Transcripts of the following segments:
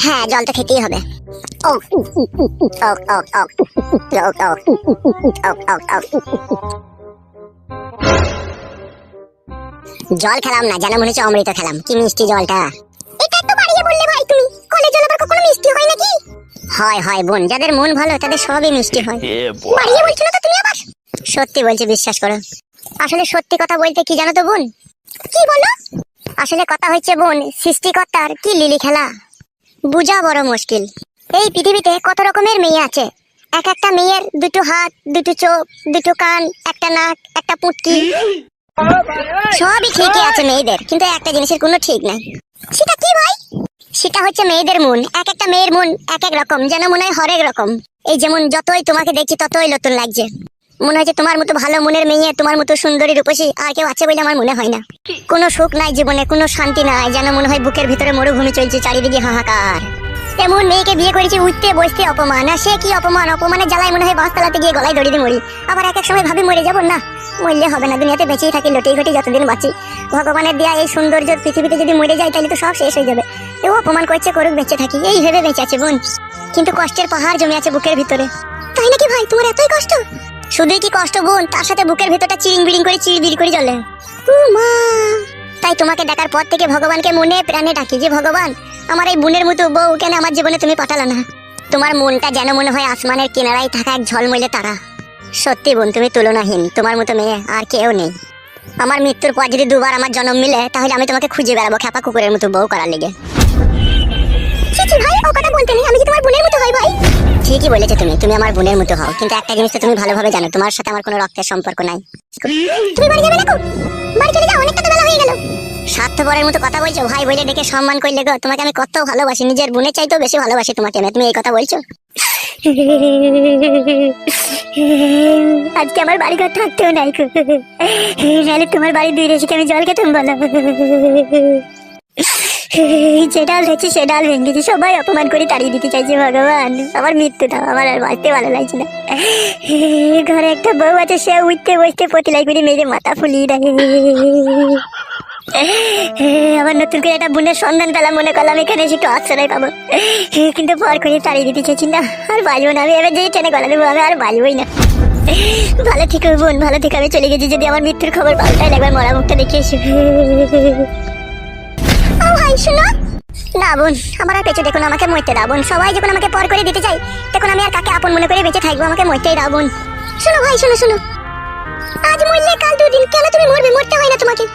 হ্যাঁ, জল তো খেতেই হবে। ও ও ও ও জল খেলাম না, যেন মনে হচ্ছে অমৃত খেলাম। কি মিষ্টি জলটা। এটা একটু বাড়িয়ে বললে ভাই তুমি। কলের জল আবার কখনো মিষ্টি হয় নাকি? হয় হয় বোন, যাদের মন ভালো তাদের সবই মিষ্টি হয়। বাড়িয়ে বলছো না তো তুমি আবার। সত্যি বলছি, বিশ্বাস করো। আসলে সত্যি কথা বলতে কি জানো তো বোন? কি বলো? আসলে কথা হচ্ছে বোন, সৃষ্টিকর্তার কি লিলি খেলা বুঝা বড় মুশকিল। এই পৃথিবীতে কত রকমের মেয়ে আছে। এক একটা মেয়ের দুটো হাত, দুটো চোখ, দুটো কান, একটা নাক, একটা পুটকি, সবই ঠিকই আছে মেয়েদের, কিন্তু একটা জিনিসের কোনো ঠিক নাই। সেটা কি ভাই? সেটা হচ্ছে মেয়েদের মন। এক একটা মেয়ের মন এক এক রকম, যেন মনে হয় হরেক রকম। এই যেমন যতই তোমাকে দেখছি ততই নতুন লাগছে। মনে হচ্ছে তোমার মতো ভালো মনের মেয়ে, তোমার মতো সুন্দরী রূপসী আর কেউ আছে বলে আমার মনে হয় না। কোনো সুখ নাই জীবনে, কোনো শান্তি নাই, যেন মনে হয় বুকের ভিতরে মরুভূমি চলছে, চারিদিকে হাহাকার। এমন মেয়েকে বিয়ে করেছি, উঠতে বসতে অপমান। আর সে কি অপমান, অপমানের জ্বালায় মনে হয় বাসতলাতে গিয়ে গলায় দড়ি দিয়ে মরি। আবার এক এক সময় ভাবি মরে যাবো না, মরলে হবে না, দুনিয়াতে বেঁচেই থাকি লটেই ঘটি যতদিন বাঁচি। ভগবানের দেয়া এই সৌন্দর্য পৃথিবীতে যদি মরে যায় তাহলে তো সব শেষ হয়ে যাবে। কেউ অপমান করছে করুক, বেঁচে থাকি এই ভেবে বেঁচে আছে বোন। কিন্তু কষ্টের পাহাড় জমে আছে বুকের ভিতরে। তাই নাকি ভাই? তোমার এতই কষ্ট? শুধুই কি কষ্ট বোন, তার সাথে বুকের ভিতরটা চিরিং বিড়িং করে চিড়বিড় করে জ্বলে। তাই তোমাকে দেখার পর থেকে ভগবানকে মনে প্রাণে ডাকি যে ভগবান, আমার এই বোনের মতো বউ কেন আমার জীবনে তুমি পাঠালে না। তোমার মনটা যেন মনে হয় আসমানের কিনারায় থাকা এক ঝলমলে তারা। সত্যি বোন, তুমি তুলনাহীন। তোমার মতো মেয়ে আর কেউ নেই। আমার মৃত্যুর পর যদি দুবার আমার জন্ম মিলে, তাহলে আমি তোমাকে খুঁজে বেড়াবো খেপা কুকুরের মতো বউ করার লেগে। ভাই ও কথা বলতে নেই, আমি কি তোমার বোনের মতো হই ভাই? ঠিকই বলেছো তুমি, তুমি আমার বোনের মতো হও, কিন্তু একটা জিনিস তো তুমি ভালোভাবে জানো, তোমার সাথে আমার কোনো রক্তের সম্পর্ক নাই। তুমি বাড়ি যাবে না? বাড়ি চলে যাও, অনেকটা তো বেলা হয়ে গেল। স্বার্থপরের মতো কথা বলছো। ভাই বলে ডেকে সম্মান করলে গো, তোমাকে আমি কত ভালোবাসি, নিজের বোনের চাইতেও বেশি ভালোবাসি তোমাকে। তুমি এই কথা বলছো? আজকে আমার বাড়ি ঘর থাকতেও নাই, নাহলে তোমার বাড়ি দুই রেসিকে আমি জল খেতাম বলো। যে ডাল হচ্ছে সে ডাল ভেঙেছি, সবাই অপমান করে তাড়িয়ে দিতে চাইছে। ভগবান, আমার মৃত্যুটা, আমার আর বাঁচতে ভালো লাগছে না। ঘরে একটা বউ আছে, সে উঠতে বসতে পতিলাই করে মেরে মাথা ফুলিয়ে দেয়। আমার নতুন করে একটা বোনের সন্ধান পেলাম, মনে করলাম এখানে এসে একটু আশ্রয় পাবো, কিন্তু পর করে তাড়িয়ে দিতে চাইছি না। আর বাঁচবো না আমি, এবার যেই ট্রেনে গলা দেবো আমি আর বাঁচবোই না। ভালো থেকো বোন, ভালো থেকে আমি চলে গেছি। যদি আমার মৃত্যুর খবর পাও তাহলে একবার মরা মুখটা দেখে এসো। ভাই শোনো না বোন, আমার আর পেছু দেখুন, আমাকে মরতে দাও বোন। সবাই যখন আমাকে পর করে দিতে চাই, তখন আমি আর কাকে আপন মনে করে বেঁচে থাকবো? আমাকে মরতেই দাও বোন। শোনো ভাই, শোনো শোনো, আজ মরলে কাল দুদিন, কেন তুমি মরবে? মরতে হয় না তোমাকে।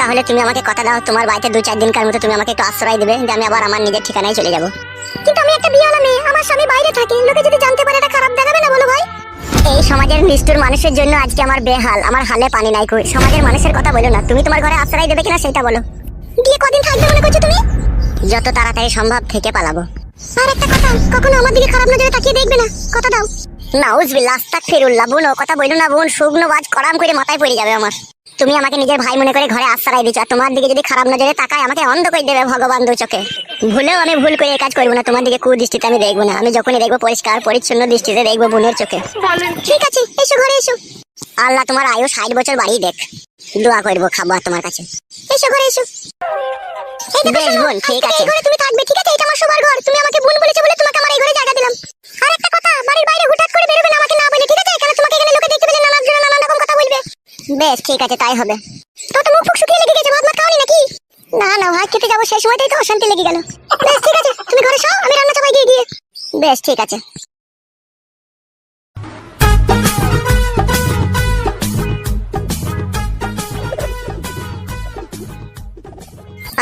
তাহলে তুমি আমাকে কথা দাও, তোমার বাড়িতে 2-4 দিনকার মতো তুমি আমাকে একটু আশ্রয় দেবে, যে আমি আবার আমার নিজের ঠিকানায় চলে যাবো। কিন্তু আমি একটা বিয়েওয়ালা মেয়ে, আমার স্বামী বাইরে থাকে, লোকে যদি জানতে পারে এটা খারাপ দেখাবে না বলো ভাই? এই সমাজের নিষ্ঠুর মানুষের জন্য আজকে আমার বেহাল, আমার হালে পানি নাই কই। সমাজের মানুষের কথা বলো না, তুমি তোমার ঘরে আশ্রয় দেবে কিনা সেটা বলো। গিয়ে কদিন থাকবে মনে করছো তুমি? যত তাড়াতাড়ি সম্ভব থেকে পালাবো। আর একটা কথা, কখনো আমার দিকে খারাপ নজরে তাকিয়ে দেখবে না, কথা দাও। নাউজুবিল্লাহ, আস্তাগফিরুল্লাহ। বোন ও কথা বলো না বোন, শুকনো বাজ কড়াম করে মাথায় পড়ে যাবে আমার। তুমি আমাকে নিজের ভাই মনে করে ঘরে আশ্রয় দিচ্ছ, তোমার দিকে যদি খারাপ নজরে তাকায় আমাকে অন্ধ করে দেবে ভগবান দু চোখে। ভুলেও আমি ভুল করে এই কাজ করবো না, তোমার দিকে কুদৃষ্টিতে আমি দেখবো না। আমি যখনই দেখবো পরিষ্কার পরিচ্ছন্ন দৃষ্টিতে দেখবো বোনের চোখে। ঠিক আছে, এসো ঘরে এসো। আল্লাহ তোমার আয়ু 60 বছর বাড়িয়ে দেখ, দোয়া করবো, খাবো তোমার কাছে। এসো ঘরে এসো। বেশ বোন, ঠিক আছে। তুমি থাকবে, ঠিক আছে? এটা আমার সবার ঘর, তুমি আমাকে বোন বলেছো বলে তোমাকে আমার এই ঘরে জায়গা দিলাম। আর একটা কথা, বাড়ির বাইরে হুটহাট করে বেরোবে না আমাকে না বলে, ঠিক আছে? কারণ তোমাকে এখানে লোকে দেখতে পেলে নানা রকম কথা বলবে। বেশ ঠিক আছে, তাই হবে। তো মুখ ফুক শুকিয়ে লেগে গেছে, ভাত ভাত খাওনি নাকি? না না, ভাত খেতে যাবো সেই সময়টাই তো অশান্তি লেগে গেল। বেশ ঠিক আছে, তুমি ঘরে শোও, আমি রান্না চাপাই গিয়ে। বেশ ঠিক আছে।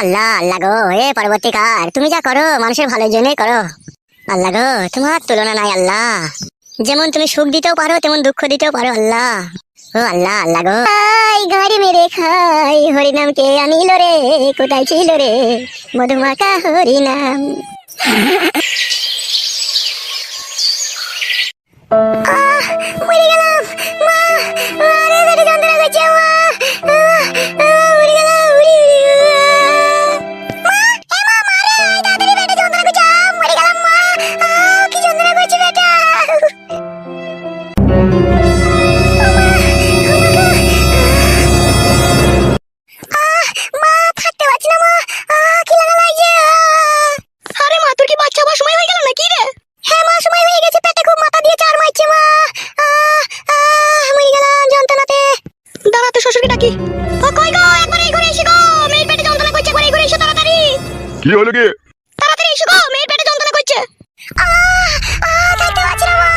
আল্লাহ আল্লাহ গো, হে পরবর্তীকার, তুমি যা করো মানুষের ভালোর জন্যই করো। আল্লাহ গো, তোমার তুলনা নাই আল্লাহ। যেমন তুমি সুখ দিতেও পারো, তেমন দুঃখ দিতেও পারো আল্লাহ। ও আল্লাহ আল্লাহ গো। ঘরে মেরে খাই হরিনাম কে আনিল রে, কোথায় ছিল রে মধুমাখা হরিনাম। মরে গেলাম মা, আরে পেটে যন্ত্রণা করছে মা, মরে গেলাম। ডাকি। ও কই গো, একবার এই ঘরে এসো গো, মেয়ের পেটে যন্ত্রণা করছে, একবার এই ঘরে এসো তাড়াতাড়ি। কি হলো কি? তাড়াতাড়ি এসো গো, মেয়ের পেটে যন্ত্রণা করছে। থাকতে পারছি না মা।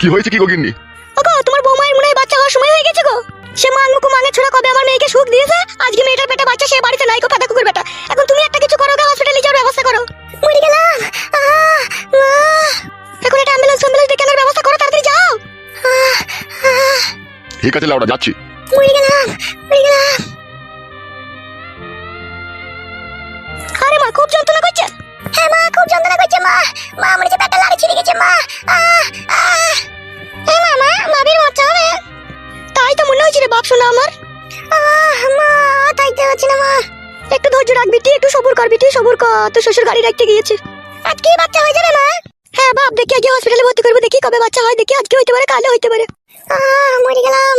কি হয়েছে কি গগিন্নি? ওগো, তোমার বৌমায়ের মনে হয় বাচ্চা হওয়ার সময় হয়ে গেছে গো। সে মাংমুকু মাঙে ছোড়া কবে আমার মেয়েকে সুখ দিয়েছে, আজকে মেয়েটার পেটে বাচ্চা, সে বাড়িতে নাই গো ফাটা কুকুর বেটা। এখন তুমি একটা কিছু করো গো, হসপিটালে যাওয়ার ব্যবস্থা করো। মরে গেলাম। এখন একটা অ্যাম্বুলেন্স ডেকে আনার ব্যবস্থা করো, তাড়াতাড়ি যাও। ঠিক আছে লাউডা, যাচ্ছি। মরে গেলাম, মরে গেলাম। আরে মা, খুব যন্ত্রণা করছে। হ্যাঁ মা, খুব যন্ত্রণা করছে মা। মা মনে হচ্ছে পেটটা লাড়ি ছিঁড়ে গেছে মা। এ মামা, বাবির বাচ্চা হবে? তাই তো মনে হয়েছে রে বাপ শোনা আমার। মা, থাকতে পারছি না মা। একটু ধৈর্য রাখ বিটি, একটু সবুর কর বিটি, সবুর কর। তোর শ্বশুর গাড়ি রাখতে গিয়েছে। আজকে বাচ্চা হয়ে যাবে মা? হ্যাঁ বাপ, দেখি আজকে হসপিটালে ভর্তি করবো, দেখি কবে বাচ্চা হয়, দেখি আজকে হইতে পারে, কালে হইতে পারে। মরে গেলাম।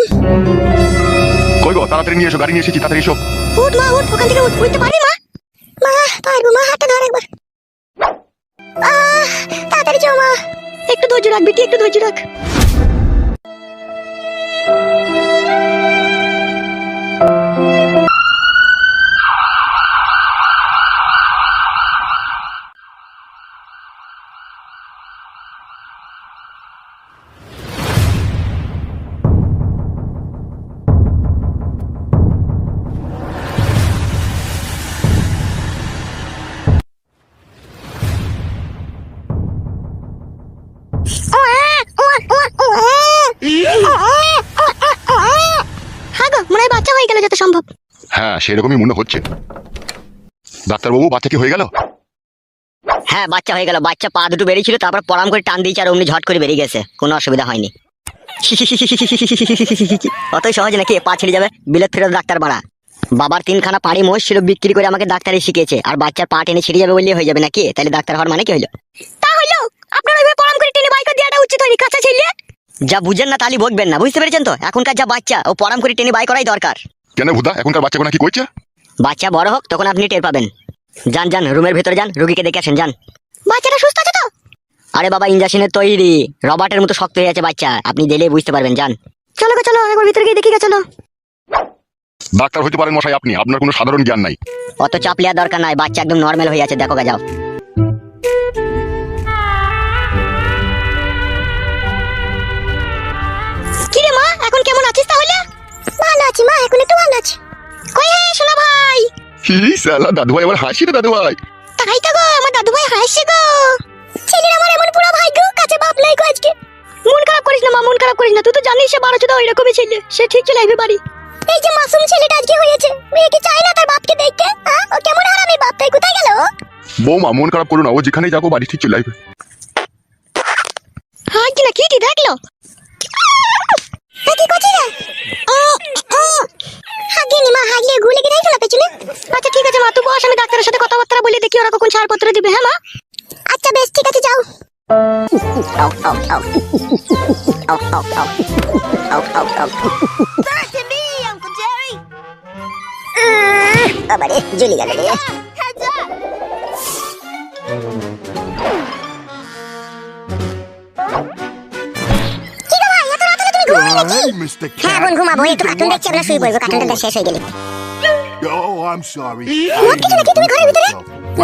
কই গো, তাড়াতাড়ি নিয়ে এসো, গাড়ি নিয়ে এসেছি, তাড়াতাড়ি এসো। উঠ মা, উঠ, ওখান থেকে উঠ। উঠতে পারবি মা? মা পারবো মা, হাতটা ধর একবার। তাড়াতাড়ি চো মা। একটু ধৈর্য রাখ বিটি, একটু ধৈর্য রাখ। হ্যাঁ গো, মনে হয় বাচ্চা হয়ে গেল যত সম্ভব। হ্যাঁ, সেরকমই মনে হচ্ছে। ডাক্তারবাবু, বাচ্চা কি হয়ে গেল? হ্যাঁ, বাচ্চা হয়ে গেল। বাচ্চা পা দুটো বেরিয়েছিল, তারপর পরাম করে টান দিয়েছে আর অমনি ঝট করে বেরিয়ে গেছে, কোনো অসুবিধা হয়নি। অতই সহজ নাকি পা ছেড়ে যাবে? বিলেত ফেরত ডাক্তার বাড়া। বাবার 3খানা পাড়ি মোষ ছিল, বিক্রি করে আমাকে ডাক্তারি শিখিয়েছে, আর বাচ্চার পা টেনে ছিঁড়ে যাবে বললেই হয়ে যাবে নাকি? তাহলে ডাক্তার হওয়ার মানে কি হইলো? তা হইলো, আপনার ওইভাবে পরাম করে টেনে বাইক দেওয়াটা উচিত হয়নি, কাঁচা ছেলে। যা বুঝেন না তালি বকবেন না, বুঝতে পেরেছেন তো? এখনকার যা বাচ্চা, ও পরাম করে টেনে বাই করাই দরকার। কেন ভুদা, এখনকার বাচ্চাগুলো কি করছে? বাচ্চা বড় হোক তখন আপনি টের পাবেন। যান যান, রুমের ভেতরে যান, রুগীকে দেখে আসেন, যান। বাচ্চাটা সুস্থ আছে তো? আরে বাবা, ইঞ্জেকশনের তৈরি, রবার্টের মতো শক্ত হয়ে আছে বাচ্চা, আপনি দিলেই বুঝতে পারবেন, যান। চলো গো, চলো একবার ভিতরে গিয়ে দেখি গা, চলো। ডাক্তার হতে পারেন মশাই আপনি, আপনার কোনো সাধারণ জ্ঞান নাই। অত চাপ লিয়ার দরকার নাই, বাচ্চা একদম নর্মাল হয়ে আছে, দেখো গা, যাও। কি রে মা, এখন কেমন আছিস তাহলে? ভালো আছি মা, এখন একটু ভালো আছি। কই হে শোনা ভাই? কি সালা, দাদু ভাই আবার হাসি রে দাদু ভাই। তাই তো গো, আমার দাদু ভাই হাসছে গো। ছেলের আমার এমন পুরো ভাগ্য, কাছে বাপ নাই গো আজকে। মন খারাপ করিস না মা, মন খারাপ করিস না। তুই তো জানিস সে 12 ওই রকমই ছেলে, সে ঠিক চলে আসবে বাড়ি। এই যে মাসুম ছেলেটা আজকে হয়েছে, মেয়ে কি চায় না তার বাপকে দেখতে? ও কেমন হারামি বাপ, তাই কোথায় গেল? বৌমা, মন খারাপ করো না, ও যেখানেই যাবো বাড়ি ঠিক চলে আসবে। হ্যাঁ কি না, কি দেখলো? কি করছিস রে? হাগিনি মা, হাগিয়ে ঘুরে গিয়ে দেখো না পেছনে। আচ্ছা ঠিক আছে মা, তুই বস, আমি ডাক্তারের সাথে কথাবার্তা বলে দেখি ওরা কখন ছাড়পত্র দিবে। হ্যাঁ মা? আচ্ছা বেশ, ঠিক আছে যাও। আবারে জ্বলি গেল রে। হ্যাঁ বোন, ঘুমাবো, একটু কার্টুন দেখছি, আমরা শুয়ে পড়বো, কার্টুনটা শেষ হয়ে গেলে। Oh, I'm sorry. মদ কিছু নাকি তুমি ঘরের ভিতরে?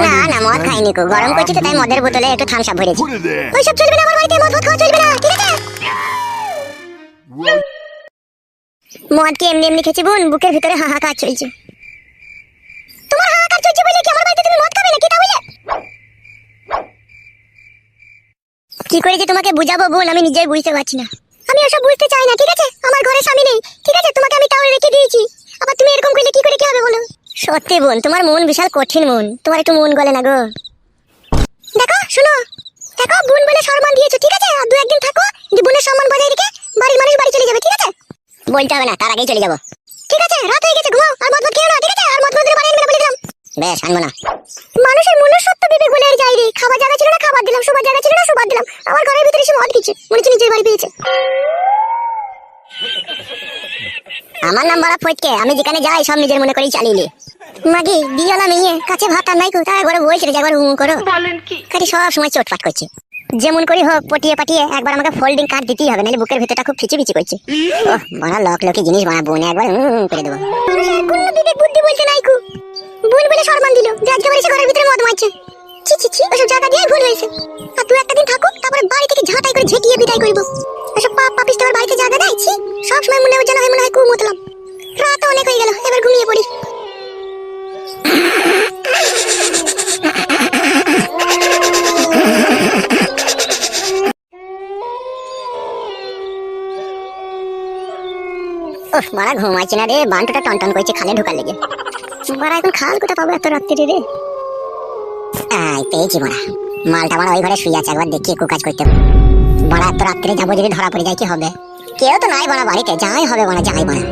না না, মদ খাইনি কো, গরম করছি তো তাই মদের বোতলে একটু থামস আপ ভরেছি। Put it there. ওইসব চলবে না আমার বাড়িতে, মদ খাওয়া চলবে না, ঠিক আছে? Well, মদ কি এমনি এমনি খেয়েছি বোন, বুকের ভিতরে হাহাকার চলছে। তোমার হাহাকার চলছে বলে কি আমার বাড়িতে তুমি মদ খাবে নাকি তাহলে? কি করে যে তোমাকে বুঝাবো বোন, আমি নিজেই বুঝতে পারছি না। আমি ওসব বুঝতে চাই না, ঠিক আছে? আমার ঘরে স্বামী নেই, ঠিক আছে? তোমাকে আমি তাও রেখে দিয়েছি, আবার তুমি এরকম করলে কি করে কি হবে বলো? সত্যি বোন, তোমার মন বিশাল কঠিন মন, তোমার একটু মন গলে না গো। দেখো শোনো, দেখো বোন বলে সম্মান দিয়েছো, ঠিক আছে? আর 2-1 দিন থাকো, যে বোনের সম্মান বজায় রেখে বাড়ির মানুষ বাড়ি চলে যাবে, ঠিক আছে? বলতে হবে না, তার আগেই চলে যাবো। ঠিক আছে, রাত হয়ে গেছে, ঘুমাও, আর মদ খেও না, ঠিক আছে? আর মদ দিলে বাড়ি আনবে না বলে দিলাম। বেশ, আনবো না। মানুষের মনুষ্যত্ব বিবেক বলে আর যাই রে, খাবার জায়গা ছিল না খাবার দিলাম, শোবার জায়গা ছিল না শোবার দিলাম, আমার ঘরের ভিতরে এসে মদ খেয়েছে, মনে হচ্ছে নিজের বাড়ি পেয়েছে। আমার নাম বলা ফটকে, আমি যেখানে যাই সব নিজের মনে করেই চালিয়ে নি। মাগি বিয়ালা মেয়ে, কাছে ভাত আর নাই কো, তার ঘরে বই ছেড়ে একবার হুম করো। বলেন কি? খালি সব সময় চোটপাট করছে। যেমন করি হোক পটিয়ে পাটিয়ে একবার আমাকে ফোল্ডিং কার্ড দিতেই হবে, নাহলে বুকের ভেতরটা খুব ফিচি ফিচি করছে। ওহ বড় লকি জিনিস বানা বোন একবার করে দেবো। কোনো বিবেক বুদ্ধি বলতে নাই কু, ভুল বলে সম্মান দিল যে আজকে আমার এসে ঘরের ভিতরে মদ মারছে। ছি ছি ছি, ওসব জায়গা দিয়ে ভুল হয়েছে। আর তুই একটা দিন থাকুক, তারপরে বাড়ি থেকে ঝাঁটাই করে ঝেঁটিয়ে বিদায় করবো। ওসব পাপ পাপিষ্ট আমার বাড়িতে জায়গা দেয়। ছি, সব সময় মনে হয় কু মতলাম। রাত অনেক হয়ে গেল, এবার ঘুমিয়ে পড়ি। ওহ মারা ঘুমাইছে না রে, বান্টুটা টনটন করছে খালে ঢোকার লেগে। মারা এখন খাল কোথা পাবো এত রাত্রি রে? পেয়েছি মারা, মালটা মারা ওই ঘরে শুয়ে আছে, একবার দেখি একটু কাজ করতে। মারা এত রাত্রে যাবো, যদি ধরা পড়ে যায় কি হবে? কেউ তো নাই মারা বাড়িতে, যাই হবে মারা, যাই মারা।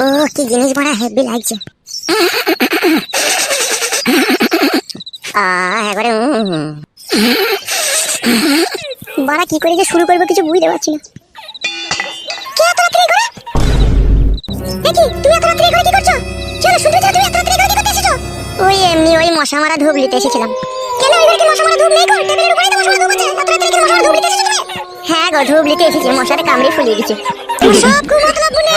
ও কি জিনিস বড় হেভি লাগছে। একবারে বড় কি করে যে শুরু করবো কিছু বুঝতে পারছি না। কে এত রাত্রে করে? দেখি তুমি এত রাত্রে করে কি করছো? চলো শুধু তুমি এত রাত্রে করে কি করতে এসেছো? ওই এমনি ওই মশা মারা ধূপ নিতে এসেছিলাম। কেন ওই ঘরে মশা মারা ধূপ নেই? কর টেবিলের উপরে তো মশা মারা ধূপ আছে। এত রাত্রে কি মশা মারা ধূপ নিতে এসেছো তুমি? হ্যাঁ গো, ধূপ নিতে এসেছি, মশাতে কামড়ে ফুলিয়ে দিচ্ছে। সব খুব মতলব বলে।